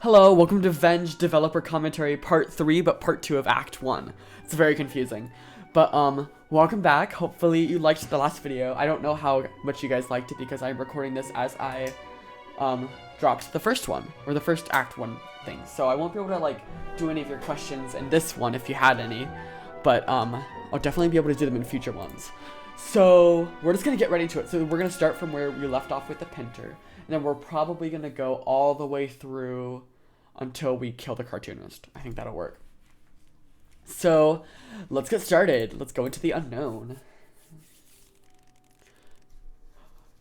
Hello, welcome to Venge Developer Commentary Part 3, but Part 2 of Act 1. It's very confusing. But, welcome back. Hopefully you liked the last video. I don't know how much you guys liked it because I'm recording this as I, dropped the first one, or the first Act 1 thing. So I won't be able to, like, do any of your questions in this one if you had any. But, I'll definitely be able to do them in future ones. So, we're just gonna get right into it. So we're gonna start from where we left off with the Pinter. And then we're probably gonna go all the way through until we kill the Cartoonist. I think that'll work. So, let's get started. Let's go into the unknown.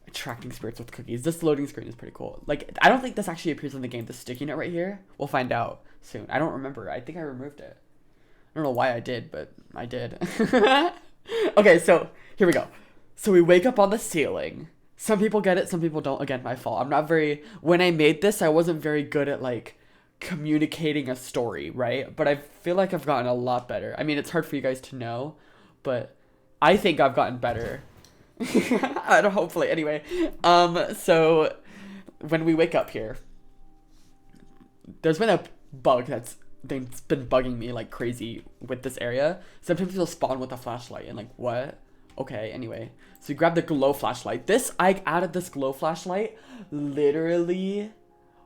Attracting spirits with cookies. This loading screen is pretty cool. Like, I don't think this actually appears in the game, the sticky note right here. We'll find out soon. I don't remember. I think I removed it. I don't know why I did, but I did. Okay, so, here we go. So we wake up on the ceiling. Some people get it, some people don't. Again, my fault. When I made this, I wasn't very good at, like, communicating a story, right? But I feel like I've gotten a lot better. I mean, it's hard for you guys to know, but I think I've gotten better. Hopefully, anyway. So when we wake up here, there's been a bug that's been bugging me like crazy with this area. Sometimes it'll spawn with a flashlight and like, what? Okay, anyway. So we grab the glow flashlight. I added this glow flashlight literally,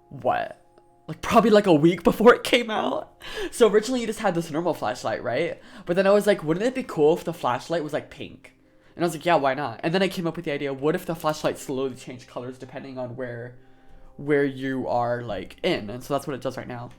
what? Like probably like a week before it came out. So originally you just had this normal flashlight, right? But then I was like, wouldn't it be cool if the flashlight was like pink? And I was like, yeah, why not? And then I came up with the idea, what if the flashlight slowly changed colors depending on where you are like in? And so that's what it does right now.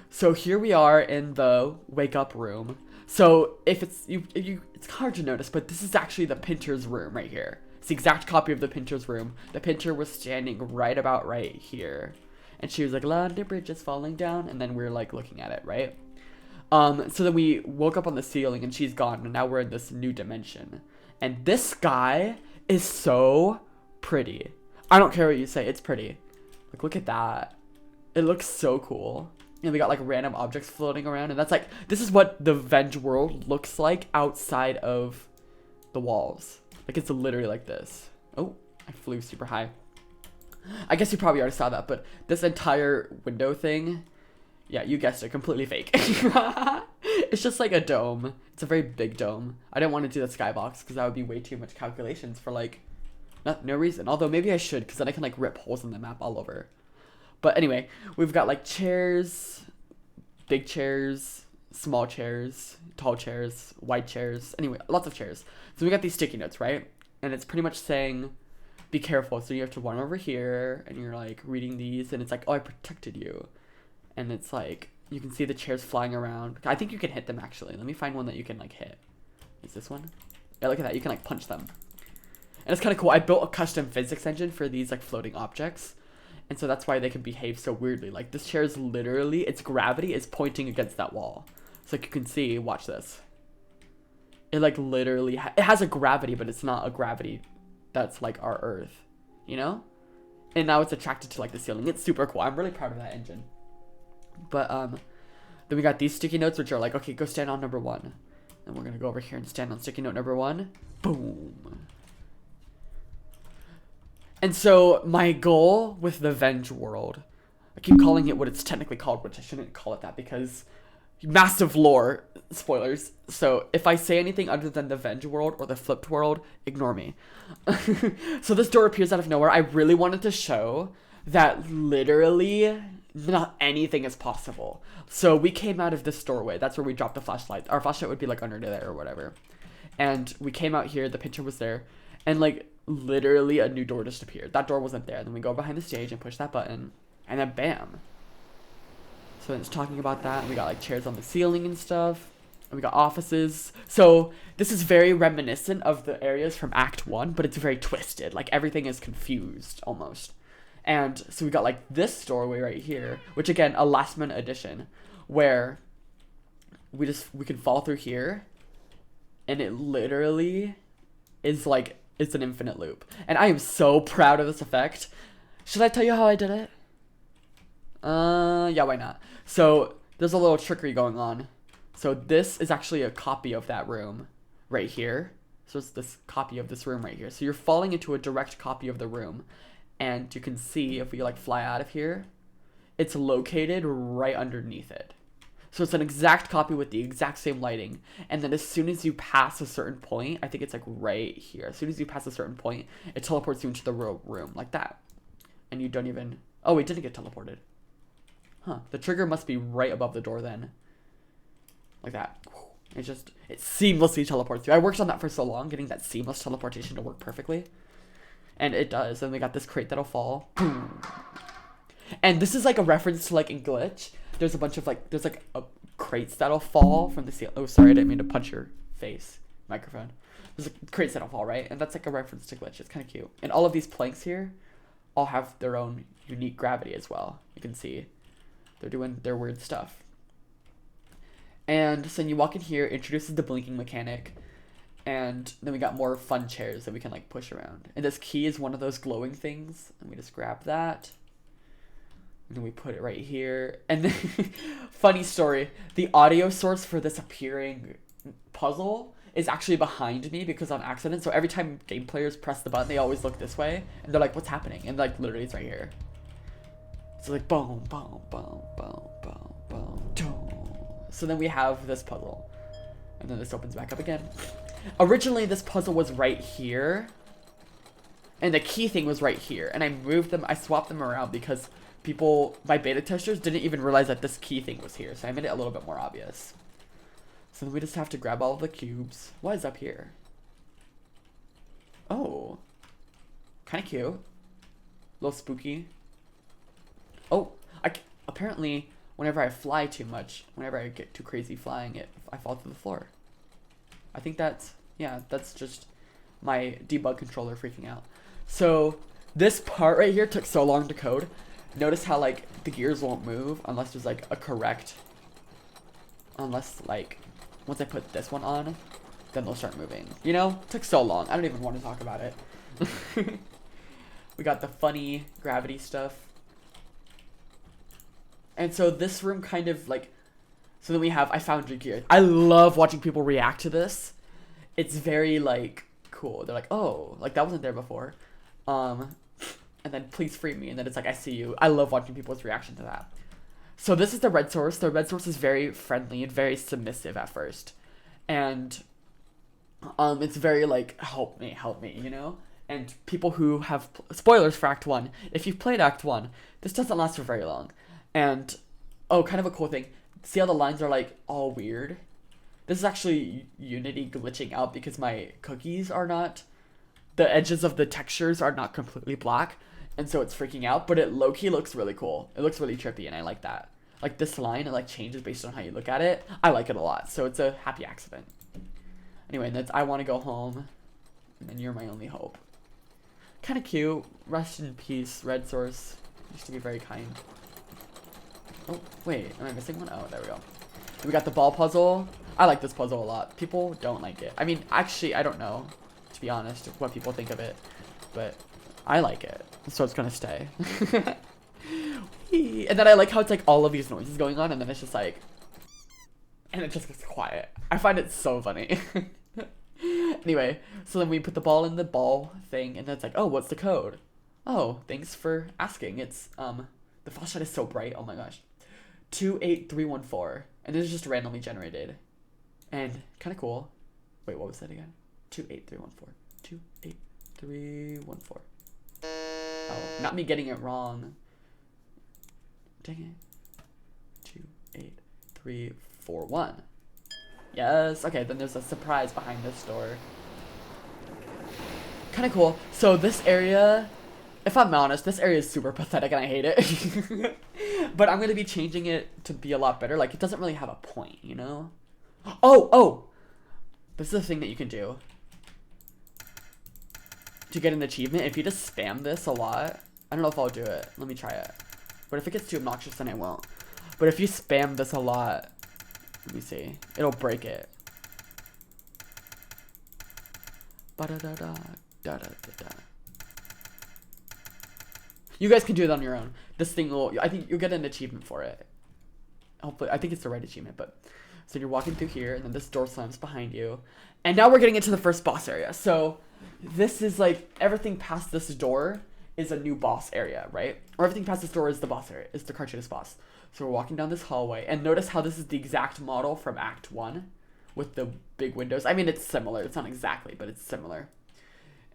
So here we are in the wake up room. So if it's it's hard to notice, but this is actually the Pinter's room right here. It's the exact copy of the Pinter's room. The Pinter was standing right about right here. And she was like, London Bridge is falling down. And then we're like looking at it, right? So then we woke up on the ceiling and she's gone. And now we're in this new dimension. And this sky is so pretty. I don't care what you say. It's pretty. Like, look at that. It looks so cool. And we got like random objects floating around. And that's like, this is what the Venge world looks like outside of the walls. Like, it's literally like this. Oh, I flew super high. I guess you probably already saw that, but this entire window thing, yeah, you guessed it, completely fake. It's just like a dome. It's a very big dome. I didn't want to do the skybox because that would be way too much calculations for like no reason. Although maybe I should, because then I can like rip holes in the map all over. But anyway, we've got like chairs, big chairs, small chairs, tall chairs, wide chairs. Anyway, lots of chairs. So we got these sticky notes, right? And it's pretty much saying, be careful. So you have to run over here and you're like reading these and it's like, oh, I protected you. And it's like, you can see the chairs flying around. I think you can hit them actually. Let me find one that you can like hit. Is this one? Yeah, look at that. You can like punch them. And it's kind of cool. I built a custom physics engine for these like floating objects. And so that's why they can behave so weirdly. Like this chair is literally, its gravity is pointing against that wall. So like you can see, watch this. It like literally, it has a gravity, but it's not a gravity that's like our Earth, you know? And now it's attracted to like the ceiling. It's super cool. I'm really proud of that engine. But then we got these sticky notes, which are like, okay, go stand on number 1. And we're gonna go over here and stand on sticky note number 1. Boom. And so my goal with the Venge world, I keep calling it what it's technically called, which I shouldn't call it that because massive lore spoilers. So if I say anything other than the Venge world or the flipped world, ignore me. So this door appears out of nowhere. I really wanted to show that literally not anything is possible. So we came out of this doorway. That's where we dropped the flashlight. Our flashlight would be like under there or whatever. And we came out here. The picture was there. And like literally a new door just appeared. That door wasn't there. Then we go behind the stage and push that button. And then bam. So it's talking about that. And we got like chairs on the ceiling and stuff. And we got offices. So this is very reminiscent of the areas from Act 1, but it's very twisted. Like everything is confused almost. And so we got like this doorway right here, which again, a last minute addition where we can fall through here and it literally is like, it's an infinite loop. And I am so proud of this effect. Should I tell you how I did it? Yeah, why not? So there's a little trickery going on. So this is actually a copy of that room right here. So it's this copy of this room right here. So you're falling into a direct copy of the room. And you can see if we like fly out of here, it's located right underneath it. So it's an exact copy with the exact same lighting. And then as soon as you pass a certain point, I think it's like right here. As soon as you pass a certain point, it teleports you into the room like that. And you don't even... Oh, it didn't get teleported. Huh. The trigger must be right above the door then. Like that. It seamlessly teleports you. I worked on that for so long, getting that seamless teleportation to work perfectly. And it does. And we got this crate that'll fall. And this is like a reference to like in Glitch. There's a bunch of like, there's like crates that'll fall from the ceiling. Oh, sorry, I didn't mean to punch your face. Microphone. There's like crates that'll fall, right? And that's like a reference to Glitch. It's kind of cute. And all of these planks here all have their own unique gravity as well. You can see they're doing their weird stuff. And so when you walk in here, it introduces the blinking mechanic. And then we got more fun chairs that we can like push around. And this key is one of those glowing things. And we just grab that. And then we put it right here. And then, funny story, the audio source for this appearing puzzle is actually behind me because on accident. So every time game players press the button, they always look this way. And they're like, what's happening? And like literally it's right here. So like boom, boom, boom, boom, boom, boom, boom. So then we have this puzzle. And then this opens back up again. Originally, this puzzle was right here. And the key thing was right here. And I moved them, I swapped them around because people, my beta testers, didn't even realize that this key thing was here. So I made it a little bit more obvious. So then we just have to grab all of the cubes. What is up here? Oh. Kind of cute. A little spooky. Oh, apparently, whenever I fly too much, whenever I get too crazy flying, I fall to the floor. I think that's just my debug controller freaking out. So this part right here took so long to code. Notice how like the gears won't move unless there's like a correct, unless like once I put this one on, then they'll start moving. You know, it took so long. I don't even want to talk about it. We got the funny gravity stuff. And so this room kind of like, so then we have, I found your gear. I love watching people react to this. It's very like cool. They're like, oh, like that wasn't there before. And then please free me. And then it's like, I see you. I love watching people's reaction to that. So this is the red source. The red source is very friendly and very submissive at first. And it's very like, help me, you know? And people who have, spoilers for Act 1. If you've played Act 1, this doesn't last for very long. And, oh, kind of a cool thing. See how the lines are, like, all weird? This is actually Unity glitching out because my cookies are not... The edges of the textures are not completely black. And so it's freaking out. But it low-key looks really cool. It looks really trippy, and I like that. Like, this line, it, like, changes based on how you look at it. I like it a lot. So it's a happy accident. Anyway, that's I want to go home. And then you're my only hope. Kind of cute. Rest in peace, red source. Used to be very kind. Oh, wait, am I missing one? Oh, there we go. We got the ball puzzle. I like this puzzle a lot. People don't like it. I mean, actually, I don't know, to be honest, what people think of it. But I like it, so it's gonna stay. And then I like how it's like all of these noises going on, and then it's just like... And it just gets quiet. I find it so funny. Anyway, so then we put the ball in the ball thing, and then it's like, oh, what's the code? Oh, thanks for asking. It's, the flashlight is so bright. Oh my gosh. 28314. And this is just randomly generated. And kind of cool. Wait, what was that again? 28314. 28314. Oh, not me getting it wrong. Dang it. 28341. Yes. Okay, then there's a surprise behind this door. Kind of cool. So this area... If I'm honest, this area is super pathetic and I hate it. But I'm going to be changing it to be a lot better. Like, it doesn't really have a point, you know? Oh! This is a thing that you can do. To get an achievement, if you just spam this a lot... I don't know if I'll do it. Let me try it. But if it gets too obnoxious, then I won't. But if you spam this a lot... Let me see. It'll break it. Ba-da-da-da. Da-da-da-da. You guys can do it on your own. This thing will... I think you'll get an achievement for it. Hopefully. I think it's the right achievement, but... So you're walking through here, and then this door slams behind you. And now we're getting into the first boss area. So, this is like... Everything past this door is a new boss area, right? Or everything past this door is the boss area, is the cartoonist boss. So we're walking down this hallway, and notice how this is the exact model from Act 1 with the big windows. I mean, it's similar. It's not exactly, but it's similar.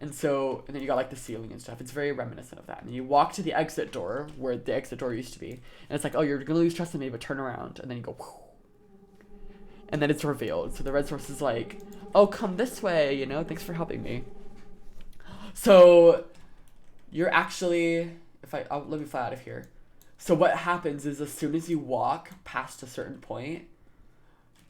And then you got like the ceiling and stuff. It's very reminiscent of that. And you walk to the exit door, where the exit door used to be, and it's like, oh, you're gonna lose trust in me, but turn around. And then you go, whoo. And then it's revealed. So the red source is like, oh, come this way, you know, thanks for helping me. So you're actually, let me fly out of here. So what happens is as soon as you walk past a certain point,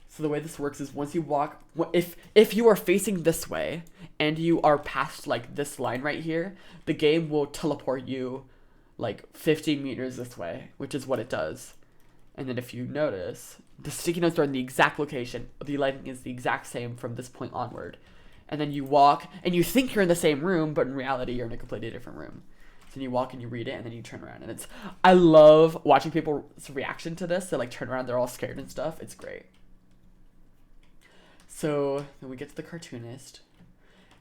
so the way this works is once you walk, if you are facing this way and you are past like this line right here, the game will teleport you like 15 meters this way, which is what it does. And then if you notice, the sticky notes are in the exact location. The lighting is the exact same from this point onward. And then you walk, and you think you're in the same room, but in reality, you're in a completely different room. So then you walk and you read it, and then you turn around. And I love watching people's reaction to this. They like turn around, they're all scared and stuff. It's great. So then we get to the cartoonist.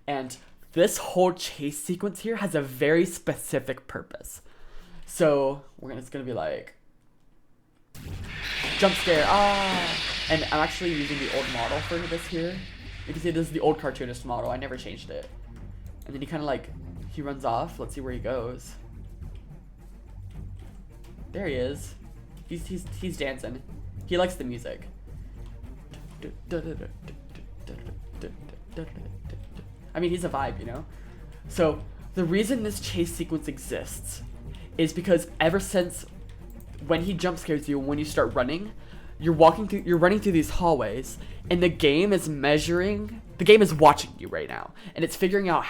And this whole chase sequence here has a very specific purpose. So it's gonna be like, jump scare, and I'm actually using the old model for this here. You can see this is the old cartoonist model. I never changed it. And then he kind of like, he runs off. Let's see where he goes. There he is. He's dancing. He likes the music. I mean, he's a vibe, you know? So the reason this chase sequence exists is because ever since when he jump scares you, when you start running, you're running through these hallways, and the game is watching you right now, and it's figuring out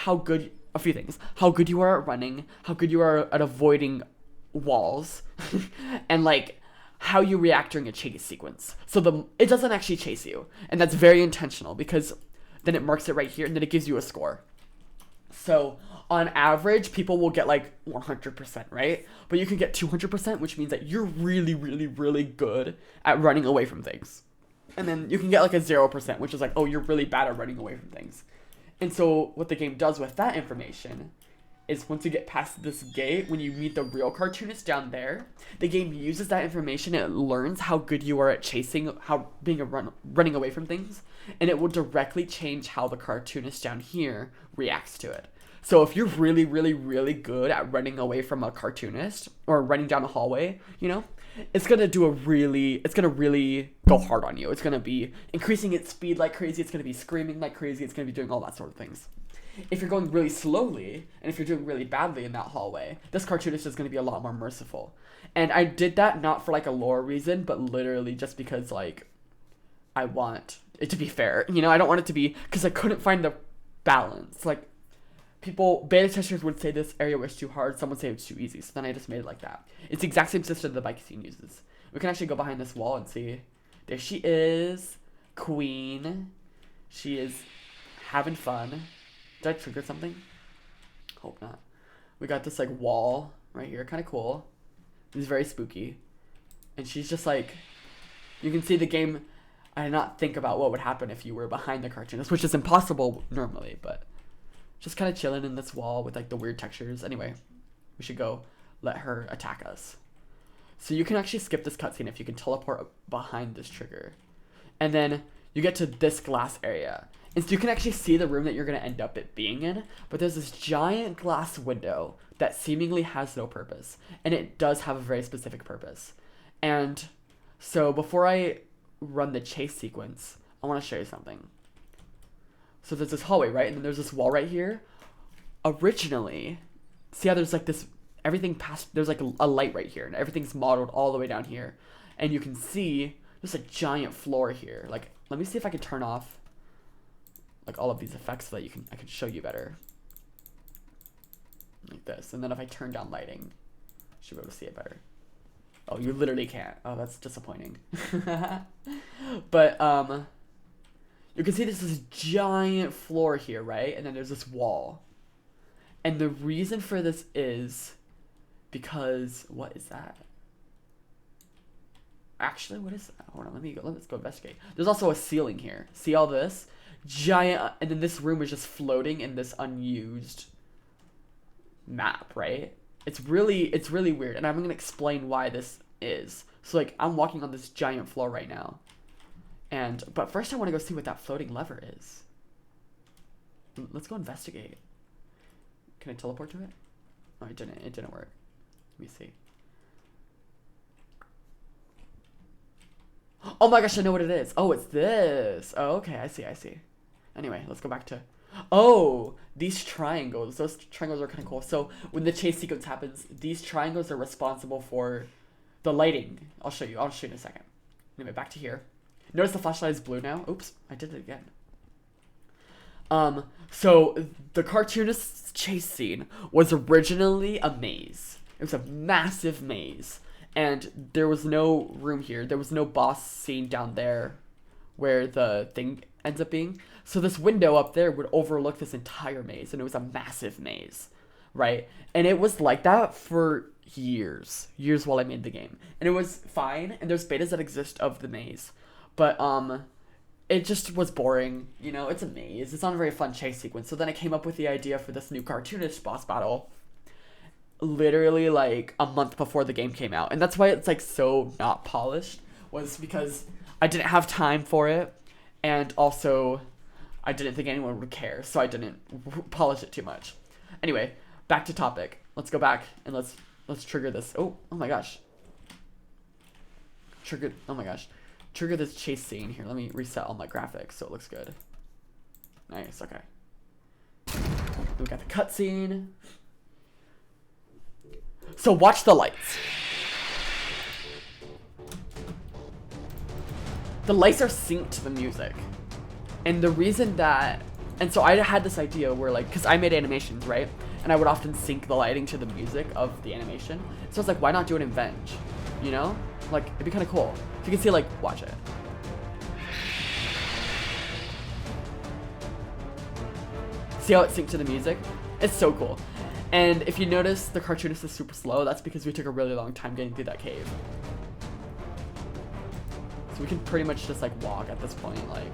a few things: how good you are at running, how good you are at avoiding walls, and like how you react during a chase sequence. So it doesn't actually chase you, and that's very intentional because then it marks it right here, and then it gives you a score. So on average, people will get like 100%, right? But you can get 200%, which means that you're really, really, really good at running away from things. And then you can get like a 0%, which is like, oh, you're really bad at running away from things. And so what the game does with that information is once you get past this gate, when you meet the real cartoonist down there, the game uses that information and it learns how good you are at chasing, running away from things, and it will directly change how the cartoonist down here reacts to it. So if you're really, really, really good at running away from a cartoonist or running down a hallway, you know, it's gonna really go hard on you. It's gonna be increasing its speed like crazy. It's gonna be screaming like crazy. It's gonna be doing all that sort of things. If you're going really slowly, and if you're doing really badly in that hallway, this cartoonist is going to be a lot more merciful. And I did that not for like a lore reason, but literally just because like I want it to be fair. You know, I don't want it to be, because I couldn't find the balance. Like beta testers would say this area was too hard, some would say it's too easy, so then I just made it like that. It's the exact same system the bike scene uses. We can actually go behind this wall and see. There she is, Queen. She is having fun. Did I trigger something? Hope not. We got this like wall right here, kind of cool. It's very spooky. And she's just like, you can see the game, I did not think about what would happen if you were behind the cartoonist, which is impossible normally, but just kind of chilling in this wall with like the weird textures. Anyway, we should go let her attack us. So you can actually skip this cutscene if you can teleport behind this trigger. And then you get to this glass area. And so you can actually see the room that you're going to end up being in, but there's this giant glass window that seemingly has no purpose, and it does have a very specific purpose. And so before I run the chase sequence, I want to show you something. So there's this hallway, right? And then there's this wall right here. Originally, see how there's like this, there's like a light right here, and everything's modeled all the way down here. And you can see there's a giant floor here. Like, let me see if I can turn off like all of these effects so that I can show you better. Like this. And then if I turn down lighting, you should be able to see it better. Oh, you literally can't. Oh, that's disappointing. But you can see there's this giant floor here, right? And then there's this wall. And the reason for this is because, what is that? Actually, what is that? Hold on, let's go investigate. There's also a ceiling here. See all this? Giant, and then this room is just floating in this unused map, right? It's really weird, and I'm gonna explain why this is. So like I'm walking on this giant floor right now, but first I want to go see what that floating lever is. Let's go investigate. Can I teleport to it? Oh, it didn't work. Let me see. Oh my gosh, I know what it is. Oh, it's this. Oh, okay, I see. Anyway, let's go back to... Oh, these triangles. Those triangles are kind of cool. So when the chase sequence happens, these triangles are responsible for the lighting. I'll show you in a second. Anyway, back to here. Notice the flashlight is blue now. Oops, I did it again. So the cartoonist's chase scene was originally a maze. It was a massive maze. And there was no room here. There was no boss scene down there where the thing ends up being. So this window up there would overlook this entire maze. And it was a massive maze, right? And it was like that for years while I made the game. And it was fine. And there's betas that exist of the maze. But, it just was boring. You know, it's a maze. It's not a very fun chase sequence. So then I came up with the idea for this new cartoonist boss battle literally like a month before the game came out. And that's why it's like so not polished, was because I didn't have time for it, and also I didn't think anyone would care, so I didn't polish it too much. Anyway, back to topic. Let's go back and let's trigger this. Oh my gosh. Trigger this chase scene here. Let me reset all my graphics so it looks good. Nice, okay. We got the cutscene. So watch the lights. The lights are synced to the music. And the reason that... And so I had this idea where like... Because I made animations, right? And I would often sync the lighting to the music of the animation. So I was like, why not do it in Venge? You know? Like, it'd be kind of cool. So you can see, like, watch it. See how it synced to the music? It's so cool. And if you notice the cartoonist is super slow, that's because we took a really long time getting through that cave. So we can pretty much just like walk at this point, like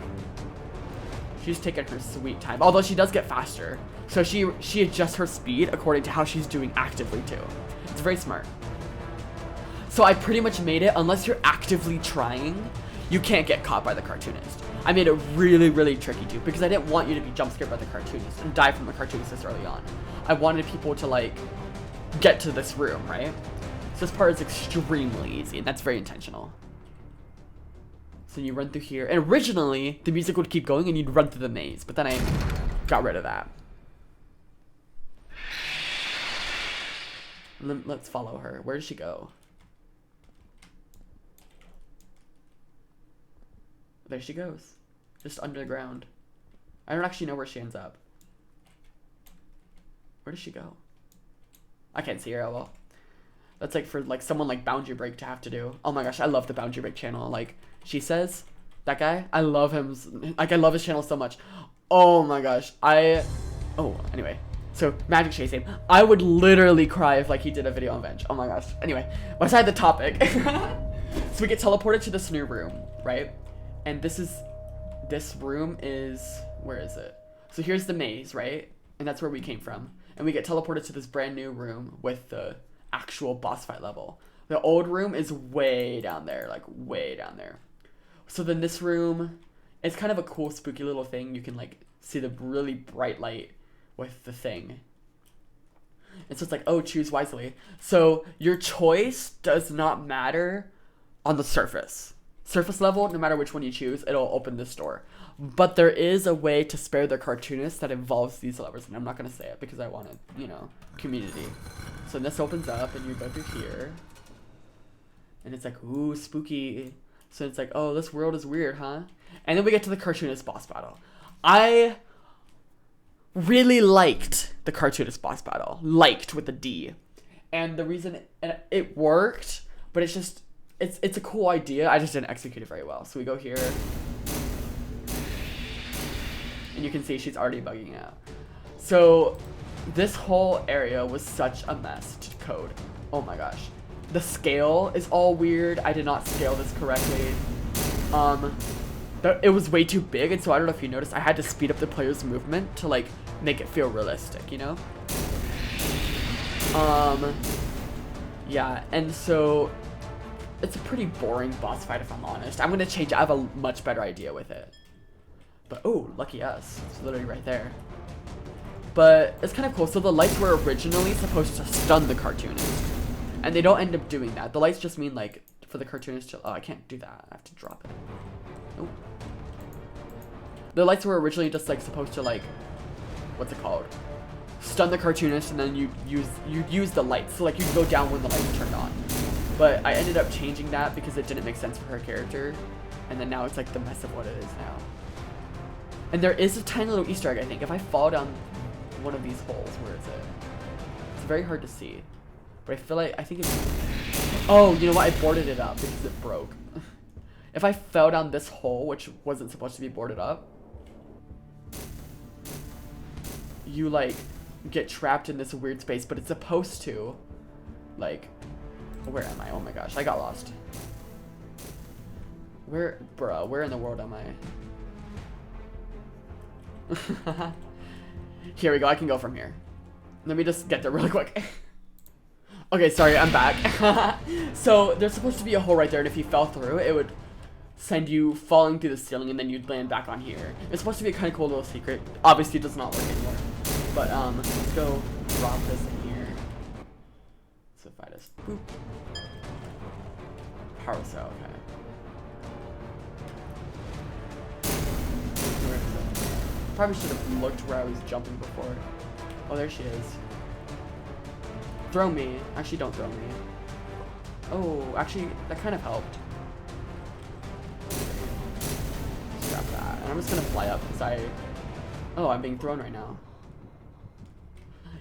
she's taking her sweet time. Although she does get faster. So she adjusts her speed according to how she's doing actively too. It's very smart. So I pretty much made it, unless you're actively trying, you can't get caught by the cartoonist. I made it really, really tricky too, because I didn't want you to be jump scared by the cartoonist and die from the cartoonist this early on. I wanted people to like get to this room, right? So this part is extremely easy, and that's very intentional. So you run through here, and originally the music would keep going and you'd run through the maze, but then I got rid of that. And then let's follow her. Where does she go? There she goes. Just underground. I don't actually know where she ends up. Where does she go? I can't see her at all. That's like for like someone like Boundary Break to have to do. Oh my gosh, I love the Boundary Break channel. Like, she says, that guy, I love him. Like, I love his channel so much. Oh my gosh. Oh, anyway. So, magic chasing. I would literally cry if like he did a video on Venge. Oh my gosh. Anyway, beside the topic. So we get teleported to this new room, right? And this room is, where is it? So here's the maze, right? And that's where we came from. And we get teleported to this brand new room with the actual boss fight level. The old room is way down there, like way down there. So then this room, it's kind of a cool spooky little thing. You can like see the really bright light with the thing. And so it's like, oh, choose wisely. So your choice does not matter on the surface. Surface level, no matter which one you choose, it'll open this door. But there is a way to spare the cartoonist that involves these levers, and I'm not going to say it because I wanted, you know, community. So this opens up, and you go through here. And it's like, ooh, spooky. So it's like, oh, this world is weird, huh? And then we get to the cartoonist boss battle. I really liked the cartoonist boss battle. Liked with a D. And the reason it worked, but it's just... It's a cool idea. I just didn't execute it very well. So we go here. And you can see she's already bugging out. So this whole area was such a mess to code. Oh my gosh. The scale is all weird. I did not scale this correctly. It was way too big, and so I don't know if you noticed, I had to speed up the player's movement to like make it feel realistic, you know? Yeah, and so it's a pretty boring boss fight if I'm honest. I'm gonna change it. I have a much better idea with it. But oh, lucky us. It's literally right there. But it's kind of cool. So the lights were originally supposed to stun the cartoonist. And they don't end up doing that. The lights just mean like for the cartoonist to, oh, I can't do that. I have to drop it. Nope. The lights were originally just like supposed to like, what's it called? Stun the cartoonist, and then you use the lights. So like you go down when the lights turned on. But I ended up changing that because it didn't make sense for her character. And then now it's like the mess of what it is now. And there is a tiny little Easter egg, I think. If I fall down one of these holes, where is it? It's very hard to see. But I feel like, I think it's... Oh, you know what? I boarded it up because it broke. If I fell down this hole, which wasn't supposed to be boarded up, you like get trapped in this weird space, but it's supposed to, like... Where am I? Oh my gosh, I got lost. Where in the world am I? Here we go, I can go from here. Let me just get there really quick. Okay, sorry, I'm back. So, there's supposed to be a hole right there, and if you fell through, it would send you falling through the ceiling, and then you'd land back on here. It's supposed to be a kind of cool little secret. Obviously, it does not work anymore. But, let's go drop this in here. So if I just, boop. Power cell, okay. Where is it? Probably should have looked where I was jumping before. Oh, there she is. Throw me. Actually, don't throw me. Oh, actually, that kind of helped. Scrap that. And I'm just gonna fly up because oh, I'm being thrown right now.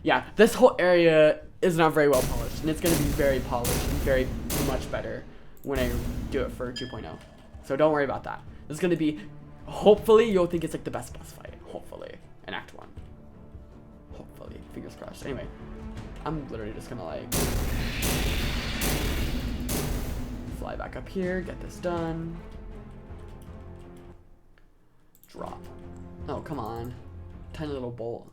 Yeah, this whole area is not very well polished, and it's gonna be very polished and very much better when I do it for 2.0. So don't worry about that. This is gonna be, hopefully you'll think it's like the best boss fight. Hopefully, in Act 1. Hopefully, fingers crossed. Anyway, I'm literally just gonna like fly back up here, get this done. Drop. Oh, come on. Tiny little bolt.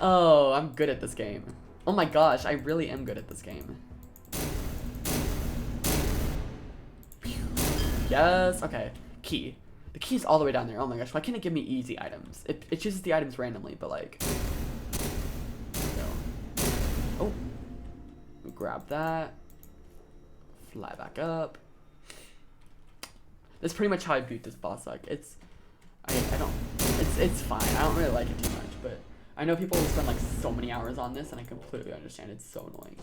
Oh, I'm good at this game. Oh my gosh, I really am good at this game. Yes, okay. Key. The key's all the way down there. Oh my gosh, why can't it give me easy items? It chooses the items randomly, but like... No. Oh. Grab that. Fly back up. That's pretty much how I beat this boss. Like, it's... I don't... It's fine. I don't really like it too much, but... I know people will spend like so many hours on this, and I completely understand. It's so annoying.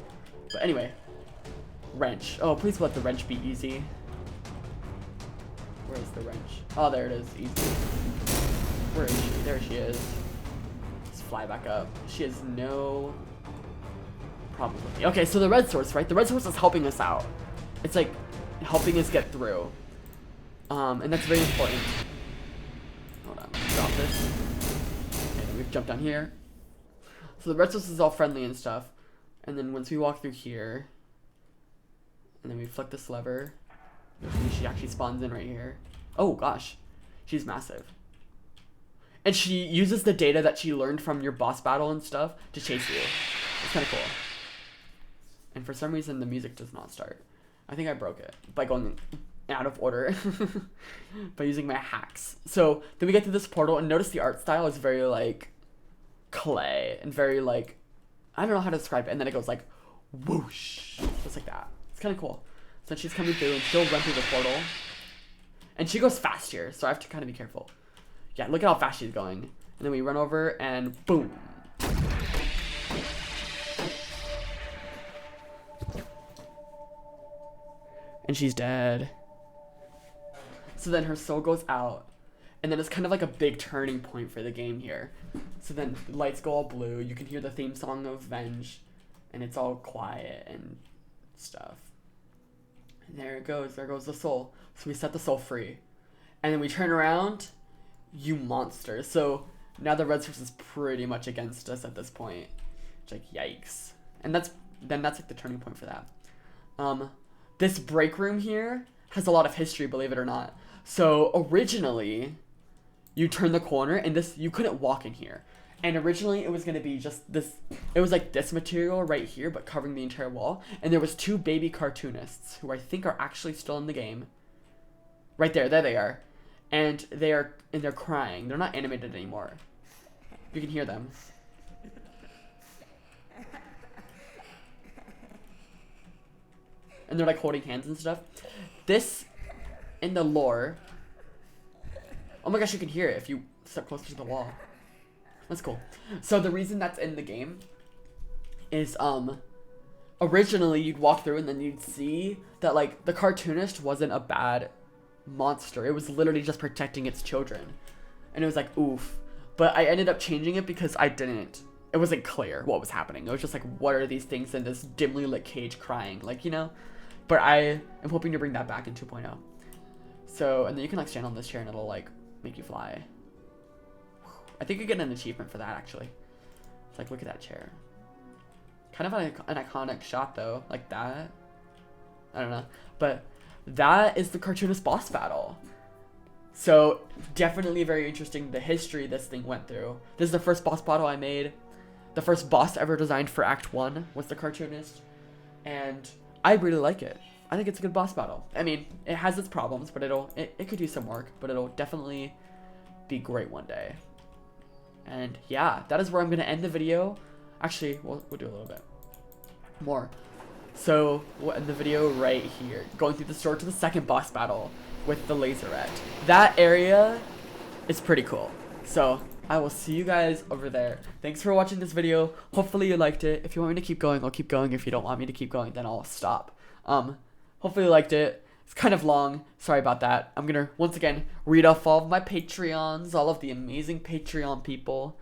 But anyway. Wrench. Oh, please let the wrench be easy. Where is the wrench? Oh, there it is. Easy. Where is she? There she is. Just fly back up. She has no problem with me. Okay, so the red source, right? The red source is helping us out. It's like helping us get through. And that's very important. Hold on. Drop this. Okay, then we've jumped down here. So the red source is all friendly and stuff. And then once we walk through here, and then we flick this lever, she actually spawns in right here. Oh gosh, she's massive. And she uses the data that she learned from your boss battle and stuff to chase you. It's kind of cool. And for some reason the music does not start. I think I broke it by going out of order by using my hacks. So then we get to this portal, and notice the art style is very like clay and very like, I don't know how to describe it. And then it goes like whoosh, just like that. It's kind of cool. So she's coming through and she'll run through the portal. And she goes fast here, so I have to kind of be careful. Yeah, look at how fast she's going. And then we run over and boom. And she's dead. So then her soul goes out. And then it's kind of like a big turning point for the game here. So then the lights go all blue. You can hear the theme song of Venge. And it's all quiet and stuff. And there it goes. There goes the soul. So we set the soul free. And then we turn around. You monster. So now the red source is pretty much against us at this point. It's like, yikes. And that's like the turning point for that. This break room here has a lot of history, believe it or not. So originally, you turn the corner and you couldn't walk in here. And originally it was going to be just this, it was like this material right here, but covering the entire wall. And there was 2 baby cartoonists who I think are actually still in the game. Right there they are. And they're crying. They're not animated anymore. You can hear them. And they're like holding hands and stuff. This, in the lore, oh my gosh, you can hear it if you step closer to the wall. That's cool. So the reason that's in the game is originally you'd walk through and then you'd see that like the cartoonist wasn't a bad monster. It was literally just protecting its children. And it was like, oof. But I ended up changing it because it wasn't clear what was happening. It was just like, what are these things in this dimly lit cage crying? Like, you know? But I am hoping to bring that back in 2.0. So, and then you can like stand on this chair and it'll like make you fly. I think you get an achievement for that actually. It's like, look at that chair. Kind of an iconic shot though, like that. I don't know. But that is the cartoonist boss battle. So definitely very interesting, the history this thing went through. This is the first boss battle I made. The first boss ever designed for Act 1 was the cartoonist. And I really like it. I think it's a good boss battle. I mean, it has its problems, but it could use some work, but it'll definitely be great one day. And yeah, that is where I'm going to end the video. Actually, we'll do a little bit more. So we'll end the video right here, going through the store to the second boss battle with the laserette. That area is pretty cool. So I will see you guys over there. Thanks for watching this video. Hopefully you liked it. If you want me to keep going, I'll keep going. If you don't want me to keep going, then I'll stop. Hopefully you liked it. It's kind of long. Sorry about that. I'm gonna once again read off all of my Patreons, all of the amazing Patreon people.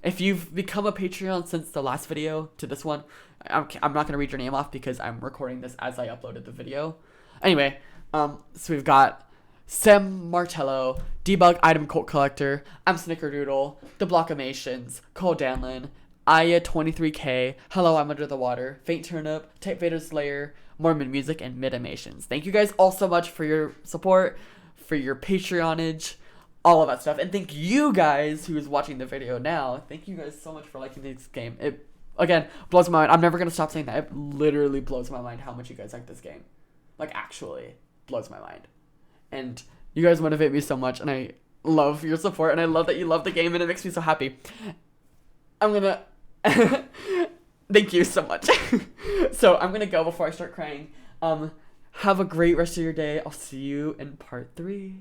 If you've become a Patreon since the last video to this one, I'm not gonna read your name off because I'm recording this as I uploaded the video. Anyway, so we've got Sam Martello, Debug Item Cult Collector, I'm Snickerdoodle, The Blockamations, Cole Danlin, Aya23K, Hello I'm Under the Water, Faint Turnip, Type Vader Slayer, Mormon Music, and Midimations. Thank you guys all so much for your support, for your Patreonage, all of that stuff. And thank you guys who is watching the video now. Thank you guys so much for liking this game. It, again, blows my mind. I'm never going to stop saying that. It literally blows my mind how much you guys like this game. Like, actually blows my mind. And you guys motivate me so much, and I love your support, and I love that you love the game, and it makes me so happy. I'm going to... Thank you so much. So I'm going to go before I start crying. Have a great rest of your day. I'll see you in part 3.